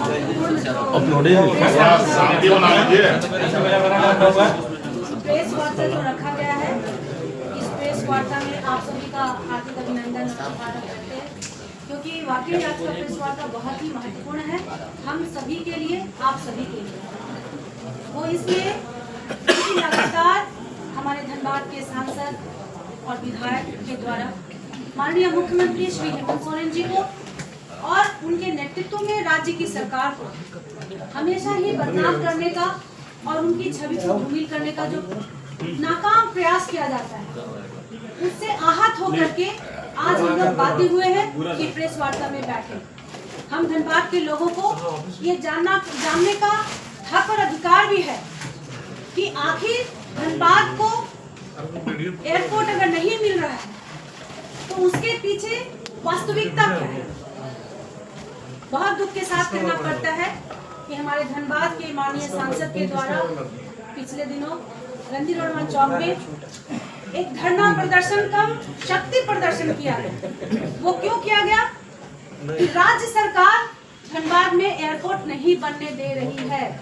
Press वार्ता जो रखा गया है, इस प्रेस वार्ता में आप सभी का हार्दिक अभिनंदन और स्वागत करते हैं, क्योंकि वाकई आज का प्रेस वार्ता बहुत ही महत्वपूर्ण है हम सभी के लिए, आप सभी के लिए। वो इसलिए लगातार हमारे धनबाद के सांसद और विधायक के द्वारा माननीय मुख्यमंत्री श्री हेमंत सोरेन जी को और उनके नेतृत्व में राज्य की सरकार को हमेशा ही बदनाम करने का और उनकी छवि को धूमिल करने का जो नाकाम प्रयास किया जाता है, उससे आहत होकर के आज हम लोग बाध्य हुए हैं कि प्रेस वार्ता में बैठे। हम धनबाद के लोगों को ये जानने का हक और अधिकार भी है कि आखिर धनबाद को एयरपोर्ट अगर नहीं मिल रहा है तो उसके पीछे वास्तविकता क्या है। बहुत दुख के साथ कहना पड़ता है कि हमारे धनबाद के माननीय सांसद के द्वारा पिछले दिनों गांधी रोड चौक में एक धरना प्रदर्शन कम शक्ति प्रदर्शन किया गया। वो क्यों किया गया कि राज्य सरकार धनबाद में एयरपोर्ट नहीं बनने दे रही है।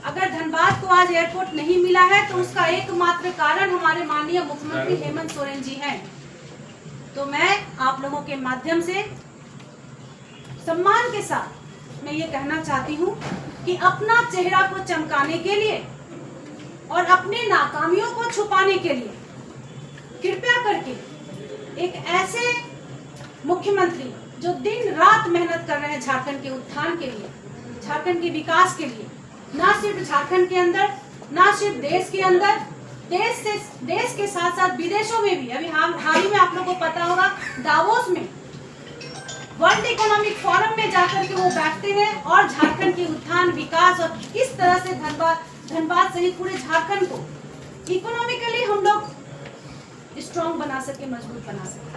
अगर धनबाद को आज एयरपोर्ट नहीं मिला है तो उसका एकमात्र कारण हमारे माननीय मुख्यमंत्री हेमंत सोरेन जी हैं। तो मैं आप लोगों के माध्यम से सम्मान के साथ मैं ये कहना चाहती हूँ कि अपना चेहरा को चमकाने के लिए और अपने नाकामियों को छुपाने के लिए कृपया करके एक ऐसे मुख्यमंत्री जो दिन रात मेहनत कर रहे हैं झारखंड के उत्थान के लिए, झारखंड के विकास के लिए, ना सिर्फ झारखंड के अंदर, ना सिर्फ देश के अंदर, देश के साथ साथ विदेशों में भी। अभी हाल ही में आप लोगों को पता होगा दावोस में वर्ल्ड इकोनॉमिक फोरम में जाकर के वो बैठते हैं और झारखंड के उत्थान, विकास और किस तरह से धनबाद सहित पूरे झारखंड को इकोनॉमिकली हम लोग स्ट्रॉन्ग बना सके, मजबूत बना सके।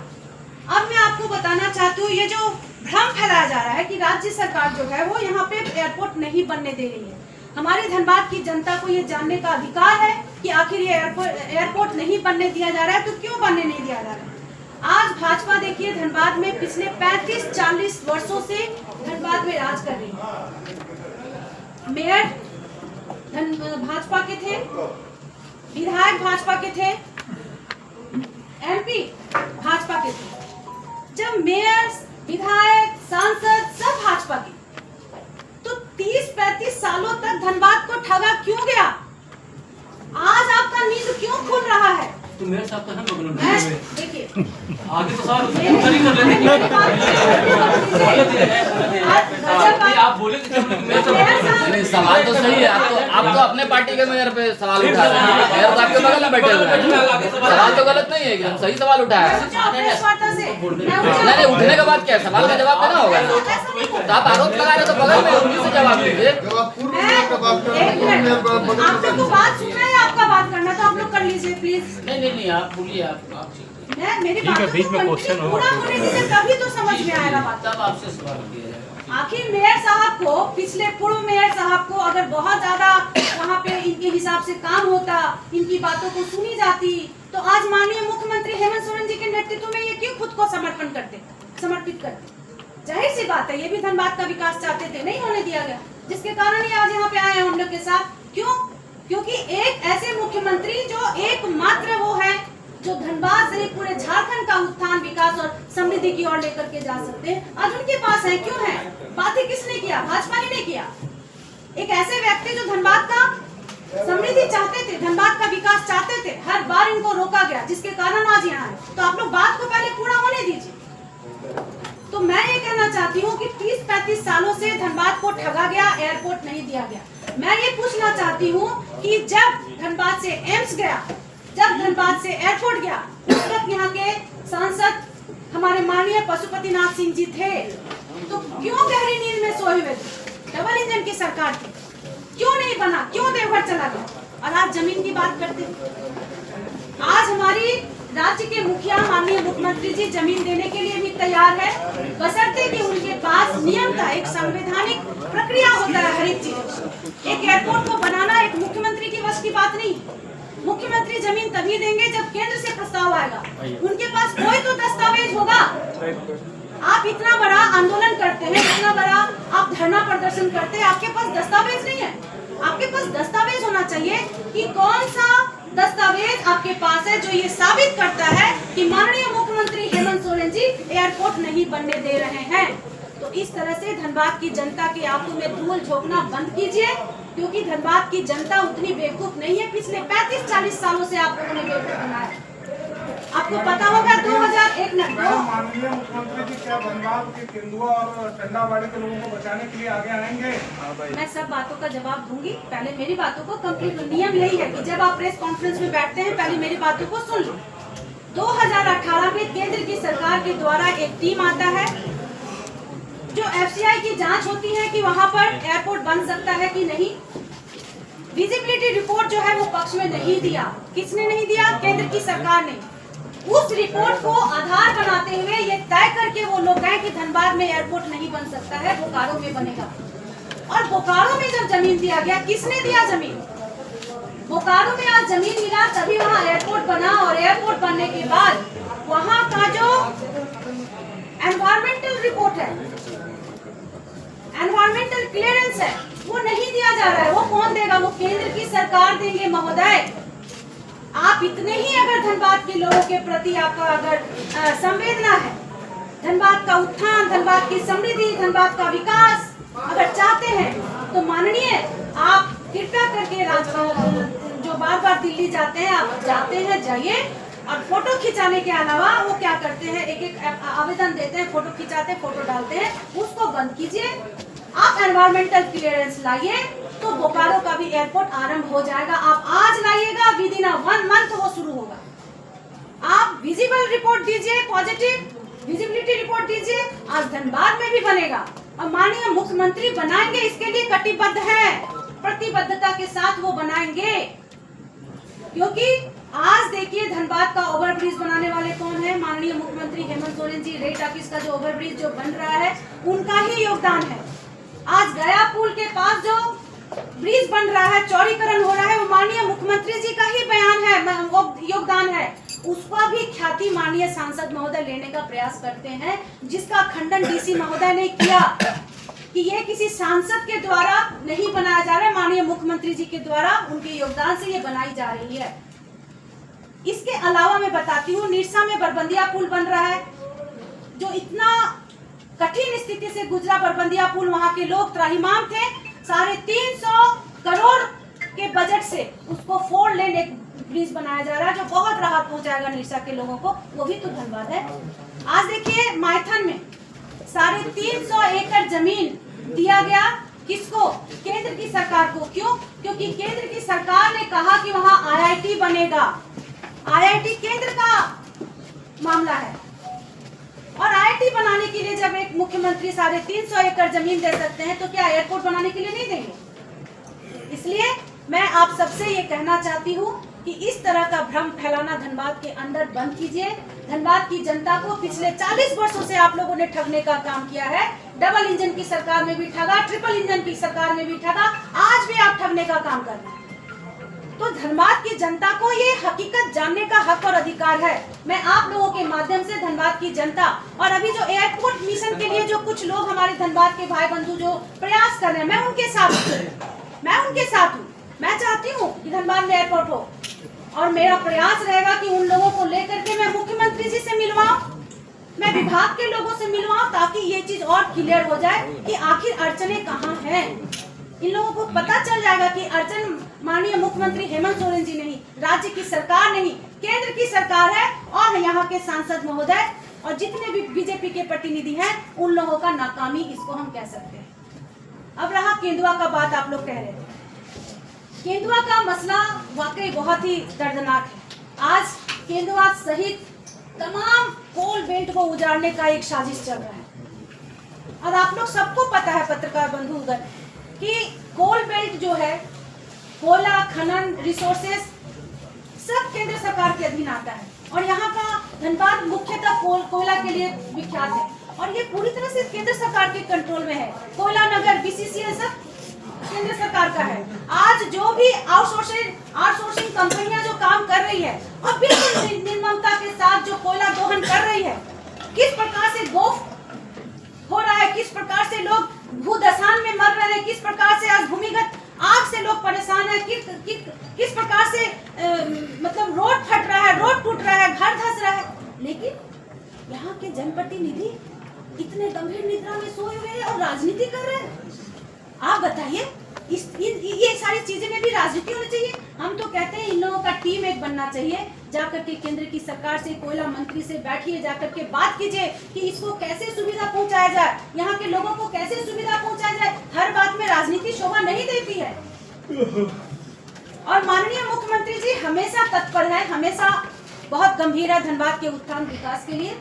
अब मैं आपको बताना चाहती हूँ, ये जो भ्रम फैलाया जा रहा है कि राज्य सरकार जो है वो यहाँ पे एयरपोर्ट नहीं बनने दे रही है। हमारे धनबाद की जनता को ये जानने का अधिकार है कि आखिर ये एयरपोर्ट नहीं बनने दिया जा रहा है तो क्यों बनने नहीं दिया जा रहा है। आज भाजपा देखिए धनबाद में पिछले 35-40 वर्षों से धनबाद में राज कर रही है। मेयर भाजपा के थे, विधायक भाजपा के थे, एमपी भाजपा के थे। जब मेयर, विधायक, सांसद सब भाजपा के, तो 30-35 सालों तक धनबाद को ठगा क्यों गया? आज आपका नींद क्यों खुल रहा है? तो मेरे साथ तो हम लोग देखिए आगे तो सारा आप बोले नहीं, सवाल तो सही है। आप तो अपने पार्टी के मेयर पे सवाल उठा रहे हैं, मेयर तो आपके बगल में बैठे हुए हैं। सवाल तो गलत नहीं है, एकदम सही सवाल उठाया है। नहीं, उठने के बाद क्या सवाल का जवाब देना होगा। तो आप आरोप लगा रहे तो बगल में उन्हीं से जवाब दीजिए। आपको बात सुनना है, आपका बात करना तो आप लोग कर लीजिए प्लीज। नहीं, आप बोलिए। आप मेरी बात बीच में क्वेश्चन पूरा होने दीजिए, तभी तो समझ में आएगा बात। तब आपसे सवाल किया जाएगा। आखिर मेयर साहब को, पिछले पूर्व मेयर साहब को अगर बहुत ज्यादा वहाँ पे इनके हिसाब से काम होता, इनकी बातों को सुनी जाती, तो आज माननीय मुख्यमंत्री हेमंत सोरेन जी के नेतृत्व में ये क्यों खुद को समर्पित करते? जाहिर सी बात है, ये भी धनबाद का विकास चाहते थे, नहीं होने दिया गया, जिसके कारण ही आज यहाँ पे आए हैं हम लोग के साथ। क्यों? क्योंकि एक ऐसे मुख्यमंत्री जो एकमात्र वो है जो धनबाद से पूरे झारखंड का उत्थान, विकास और समृद्धि की ओर लेकर के जा सकते हैं, आज उनके पास है। क्यों है? बातें किसने किया? भाजपा ही ने किया। एक ऐसे व्यक्ति जो धनबाद का समृद्धि चाहते थे, धनबाद का विकास चाहते थे, हर बार इनको रोका गया, जिसके कारण आज यहाँ है। तो आप लोग बात को पहले पूरा होने दीजिए। तो मैं ये कहना चाहती हूँ कि 30-35 सालों से धनबाद को ठगा गया, एयरपोर्ट नहीं दिया गया। मैं ये पूछना चाहती हूँ कि जब धनबाद से एम्स गया, जब धनबाद से एयरपोर्ट गया, उस वक्त यहाँ के सांसद हमारे माननीय पशुपतिनाथ सिंह जी थे, तो क्यों गहरी नींद में सोए हुए थे? डबल इंजन की सरकार थी, क्यों नहीं बना? क्यों देवघर चला गया? और आज जमीन की बात करते। आज हमारी राज्य के मुखिया माननीय मुख्यमंत्री जी जमीन देने के लिए भी तैयार है, बशर्ते कि उनके पास नियम का एक संवैधानिक प्रक्रिया होता है। हर एक चीज, एक एयरपोर्ट को बनाना एक मुख्यमंत्री की वश की बात नहीं। मुख्यमंत्री जमीन तभी देंगे जब केंद्र से प्रस्ताव आएगा, उनके पास कोई तो दस्तावेज होगा। आप इतना बड़ा आंदोलन करते हैं, इतना बड़ा आप धरना प्रदर्शन करते हैं, आपके पास दस्तावेज नहीं है। आपके पास दस्तावेज होना चाहिए कि कौन सा दस्तावेज आपके पास है जो ये साबित करता है कि माननीय मुख्यमंत्री हेमंत सोरेन जी एयरपोर्ट नहीं बनने दे रहे हैं। तो इस तरह से धनबाद की जनता के आंखों में धूल झोंकना बंद कीजिए, क्योंकि धनबाद की जनता उतनी बेवकूफ नहीं है। पिछले 35-40 सालों से आप लोगों ने बेवकूफ बनाया। आपको पता होगा 2001 माननीय मुख्यमंत्री जी क्या धनबाद के केंदुआ और टंडावाड़ी के लोगों को बचाने के लिए आगे आएंगे? मैं सब बातों का जवाब दूंगी। पहले मेरी बातों को कंप्लीट, नियम यही है कि जब आप प्रेस कॉन्फ्रेंस में बैठते हैं पहले मेरी बातों को सुन लो। 2018 में केंद्र की सरकार के द्वारा एक टीम आता है जो FCI की जांच होती है कि वहां पर एयरपोर्ट बन सकता है कि नहीं। विजिबिलिटी रिपोर्ट जो है वो पक्ष में नहीं दिया। किसने नहीं दिया? केंद्र की सरकार ने। उस रिपोर्ट को आधार बनाते हुए ये तय करके वो लोग गए कि धनबाद में एयरपोर्ट नहीं बन सकता है, बोकारो में बनेगा। और बोकारो में जब जमीन दिया गया, किसने दिया जमीन? बोकारो में आज जमीन मिला तभी वहाँ एयरपोर्ट बना। और एयरपोर्ट बनने के बाद वहाँ का जो एनवायरमेंटल रिपोर्ट है, एनवायरमेंटल क्लियरेंस है, वो नहीं दिया जा रहा है। वो कौन देगा? वो केंद्र की सरकार देंगे। महोदय, आप इतने ही अगर धनबाद के लोगों के प्रति आपका अगर संवेदना है, धनबाद का उत्थान, धनबाद की समृद्धि, धनबाद का विकास अगर चाहते हैं, तो माननीय आप कृपया करके राजभवन जो बार बार दिल्ली जाते हैं, आप जाते हैं, जाइए। और फोटो खिंचाने के अलावा वो क्या करते हैं, एक एक आवेदन देते हैं, फोटो खिंचाते हैं, फोटो डालते हैं, उसको बंद कीजिए। आप एनवायरमेंटल क्लियरेंस लाइए तो बोकारो का भी एयरपोर्ट आरंभ हो जाएगा। आप आज लाइएगा, विद इन 1 मंथ वो शुरू होगा। आप विजिबल रिपोर्ट दीजिए, पॉजिटिव विजिबिलिटी रिपोर्ट दीजिए। आज धनबाद में भी बनेगा और माननीय मुख्यमंत्री बनाएंगे, इसके लिए कटिबद्ध है, प्रतिबद्धता के साथ वो बनाएंगे। क्योंकि आज देखिए धनबाद का ओवरब्रिज बनाने वाले कौन है? माननीय मुख्यमंत्री हेमंत सोरेन जी। रेल टाकिस का जो ओवरब्रिज जो बन रहा है उनका ही योगदान है। आज गया पुल के पास जो ब्रिज बन रहा है, चौड़ीकरण हो रहा है, वो माननीय मुख्यमंत्री जी का ही बयान है, वो योगदान है। उसका भी ख्याति माननीय सांसद महोदय लेने का प्रयास करते हैं, जिसका खंडन DC महोदय ने किया कि ये किसी सांसद के द्वारा नहीं बनाया जा रहा है, माननीय मुख्यमंत्री जी के द्वारा उनके योगदान से ये बनाई जा रही है। इसके अलावा मैं बताती हूँ, निरसा में बरबंदिया पुल बन रहा है, जो इतना कठिन स्थिति से गुजरा बरबंदिया पुल। वहां के लोग त्राहिमाम थे। 350 करोड़ के बजट से उसको 4 लेन एक ब्रिज बनाया जा रहा है, जो बहुत राहत पहुंचाएगा निरसा के लोगों को। वो भी तो धनबाद है। आज देखिए माइथन में 350 एकड़ जमीन दिया गया, किसको? केंद्र की सरकार को। क्यों? क्योंकि केंद्र की सरकार ने कहा कि वहां IIT बनेगा। IIT केंद्र का मामला है। और IIT बनाने के लिए जब एक मुख्यमंत्री 350 एकड़ जमीन दे सकते हैं, तो क्या एयरपोर्ट बनाने के लिए नहीं देंगे? इसलिए मैं आप सबसे ये कहना चाहती हूँ कि इस तरह का भ्रम फैलाना धनबाद के अंदर बंद कीजिए। धनबाद की जनता को पिछले 40 वर्षों से आप लोगों ने ठगने का काम किया है। डबल इंजन की सरकार में भी ठगा, ट्रिपल इंजन की सरकार में भी ठगा, आज भी आप ठगने का काम कर रहे हैं। तो धनबाद की जनता को ये हकीकत जानने का हक और अधिकार है। मैं आप लोगों के माध्यम से धनबाद की जनता, और अभी जो एयरपोर्ट मिशन के लिए जो कुछ लोग हमारे धनबाद के भाई बंधु जो प्रयास कर रहे हैं, मैं उनके साथ हूँ। मैं चाहती हूँ कि धनबाद में एयरपोर्ट हो, और मेरा प्रयास रहेगा कि उन लोगों को लेकर के मैं मुख्यमंत्री जी से मिलवाऊं, मैं विभाग के लोगों से मिलवाऊं, ताकि ये चीज और क्लियर हो जाए कि आखिर अड़चने कहाँ हैं। इन लोगों को पता चल जाएगा कि अड़चन माननीय मुख्यमंत्री हेमंत सोरेन जी नहीं, राज्य की सरकार नहीं, केंद्र की सरकार है, और यहाँ के सांसद महोदय और जितने भी बीजेपी के प्रतिनिधि हैं, उन लोगों का नाकामी, इसको हम कह सकते हैं। अब रहा केंदुआ का बात, आप लोग कह रहे थे। केंदुआ का मसला वाकई बहुत ही दर्दनाक है। आज केंदुआ सहित तमाम कोल बेल्ट को उजाड़ने का एक साजिश चल रहा है। और आप लोग सबको पता है, पत्रकार बंधुगण, कि कोल बेल्ट जो है, कोयला खनन रिसोर्सेस सब केंद्र सरकार के अधीन आता है। और यहाँ का धनबाद मुख्यतः कोयला के लिए विख्यात है, और ये पूरी तरह से केंद्र सरकार के कंट्रोल में है। कोयला नगर, BCCL सब केंद्र सरकार का है। आज जो भी आउटसोर्सिंग कंपनियां जो काम कर रही है, और बिल्कुल निर्ममता के साथ जो कोयला दोहन कर रही है, किस प्रकार से गोफ हो रहा है, किस प्रकार से लोग भूदशान परेशान है, किस प्रकार से मतलब रोड फट रहा है, रोड टूट रहा है, घर धंस रहा है, लेकिन यहाँ के जनप्रतिनिधि इतने गंभीर निद्रा में सोए हुए हैं और राजनीति कर रहे हैं। आप बताइए, ये सारी चीजें में भी राजनीति होनी चाहिए। हम तो कहते हैं इन लोगों का टीम एक बनना चाहिए, जाकर के केंद्र की सरकार से, कोयला मंत्री से बैठिए, जाकर के बात कीजिए कि इसको कैसे सुविधा पहुंचाया जाए, यहाँ के लोगों को कैसे सुविधा पहुंचाया जाए। हर बात में राजनीति शोभा नहीं देती है। और माननीय मुख्यमंत्री जी हमेशा तत्पर है, हमेशा बहुत गंभीर है धनबाद के उत्थान विकास के लिए।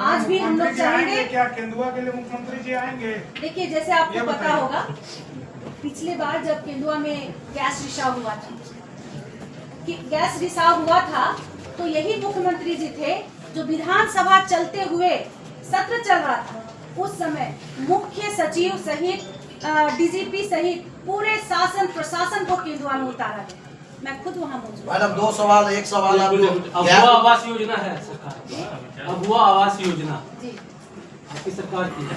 आज भी हम लोग चाहेंगे, क्या केंदुआ के लिए मुख्यमंत्री जी आएंगे? देखिए जैसे आपको पता होगा, पिछले बार जब केंदुआ में गैस रिसाव हुआ था, तो यही मुख्यमंत्री जी थे जो विधानसभा चलते हुए सत्र चल रहा था, उस समय मुख्य सचिव सहित डीजीपी सहित पूरे शासन प्रशासन को केंदुआ में उतारा गया। मैं खुद वहाँ मौजूद। मैडम दो सवाल, एक सवाल अबुआ आवास योजना है सरकार, अबुआ आवास योजना जी आपकी सरकार की है,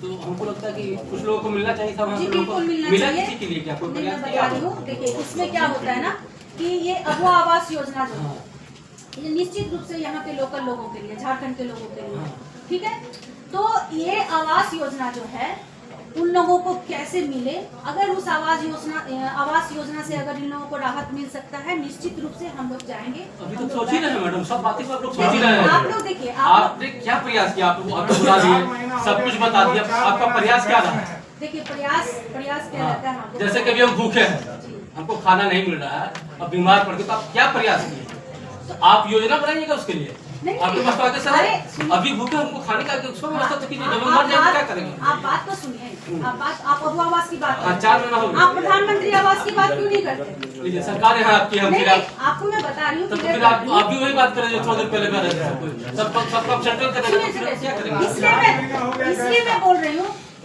तो हमको लगता है कि कुछ लोगों को मिलना चाहिए था। जी बिल्कुल मिलना चाहिए। किसी के लिए क्या कोई नहीं, मैं प्रयास बता किया? रही हूँ, देखिए इसमें क्या होता है ना कि ये अबुआ आवास योजना जो है, ये निश्चित रूप से यहाँ के लोकल लोगों के लिए, झारखंड के लोगों के लिए, ठीक है। तो ये आवास योजना जो है उन लोगों को कैसे मिले, अगर उस आवास योजना से अगर इन लोगों को राहत मिल सकता है, निश्चित रूप से हम लोग जाएंगे। अभी तो सोच ही रहे हैं मैडम, सब बातें सब लोग सोच ही रहे हैं। आप लोग देखिए, आपने क्या प्रयास किया? आपको बुला दिए, सब कुछ बता दिया, आपका प्रयास क्या रहा? देखिए प्रयास क्या रहता है हमको, जैसे कभी हम भूखे हैं, हमको खाना नहीं मिल रहा है, अब बीमार पड़ गए, तो आप क्या प्रयास किए? तो आप योजना बनाइएगा उसके लिए। नहीं, आपके पास तो आगे सर अरे, अभी भूखे हमको खाने का उसको व्यवस्था तो कीजिए, जब हम मर जाए तो क्या करेंगे? आप बात तो सुनिए, आप अबुआ आवास की बात हाँ, 4 महीना हो गया। आप प्रधानमंत्री आवास की बात क्यों नहीं करते? लीजिए, सरकार है आपकी, हम नहीं, फिर नहीं, आपको मैं बता रही हूँ तो कि फिर आप भी वही बात करें जो थोड़ी देर पहले कर रहे थे, सब सब सेंट्रल करेंगे, क्या करेंगे?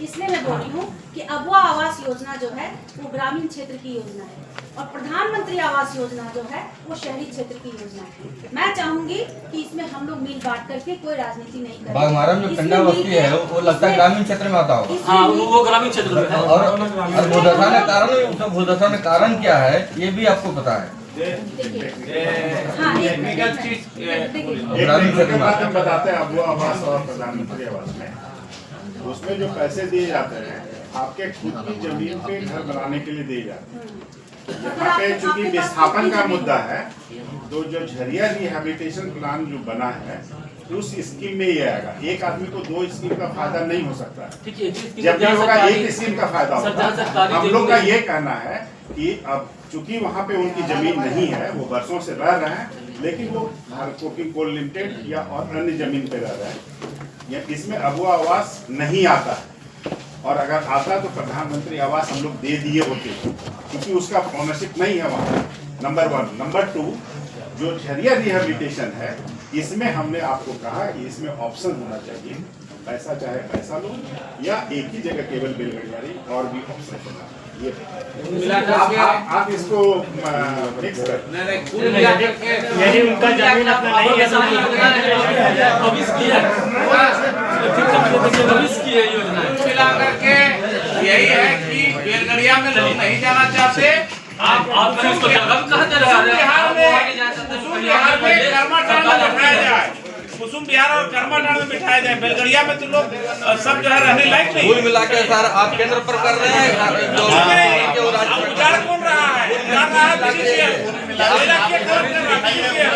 इसलिए मैं बोल रही हूँ कि अबुआ आवास योजना जो है वो ग्रामीण क्षेत्र की योजना है और प्रधानमंत्री आवास योजना जो है वो शहरी क्षेत्र की योजना है। मैं चाहूंगी कि इसमें हम लोग मिल बांट करके कोई राजनीति नहीं करें। बागमारम जो टंडा बस्ती है वो लगता है ग्रामीण क्षेत्र में आता होगा। हाँ, वो ग्रामीण क्षेत्र में है। और भूदशा में कारण क्या है ये भी आपको पता है। ग्रामीण क्षेत्र में बताते हैं अबुआ आवास और प्रधानमंत्री आवास में, उसमें जो पैसे दिए जाते हैं आपके खुद की जमीन पे घर बनाने के लिए दिए जाते हैं। यहाँ पे चूंकि विस्थापन का मुद्दा है, तो जो झरिया रिहैबिलिटेशन प्लान जो बना है उस स्कीम में ही आएगा। एक आदमी को 2 स्कीम का फायदा नहीं हो सकता, जब भी होगा एक स्कीम का फायदा होगा। हम लोग का ये कहना है कि अब चूंकि वहाँ पे उनकी जमीन नहीं है, वो बरसों से रह रहे हैं, लेकिन वो कोकिंग कोल लिमिटेड या और अन्य जमीन पे रह रहे हैं, या इसमें अबुआ आवास नहीं आता है। और अगर आता तो प्रधानमंत्री आवास हम लोग दे दिए होते, क्योंकि उसका ओनरशिप नहीं है वहाँ, नंबर 1। नंबर 2, जो झरिया रिहैबिलिटेशन है इसमें हमने आपको कहा कि इसमें ऑप्शन होना चाहिए, पैसा चाहे पैसा लो या एक ही जगह केवल बेलगड़ियारी, और भी ऑप्शन होना चाहिए। आप इसको फिक्स कर, यही उनका जमीन अपना नहीं है, भविष्य की है योजना। मिला करके यही है कि बेलगड़िया में लोग नहीं जाना चाहते। आप इसको जगह कहाँ जा रहे हैं? कुसुम बिहार में कर्माटांड में बिठाया जाए, कुसुम बिहार और कर्माटांड में बिठाया जाए। बेलगड़िया में तो लोग सब जो है रहने लायक नहीं। कुल मिला के सर आप केंद्र पर कर रहे हैं। उजाड़ कौन रहा है?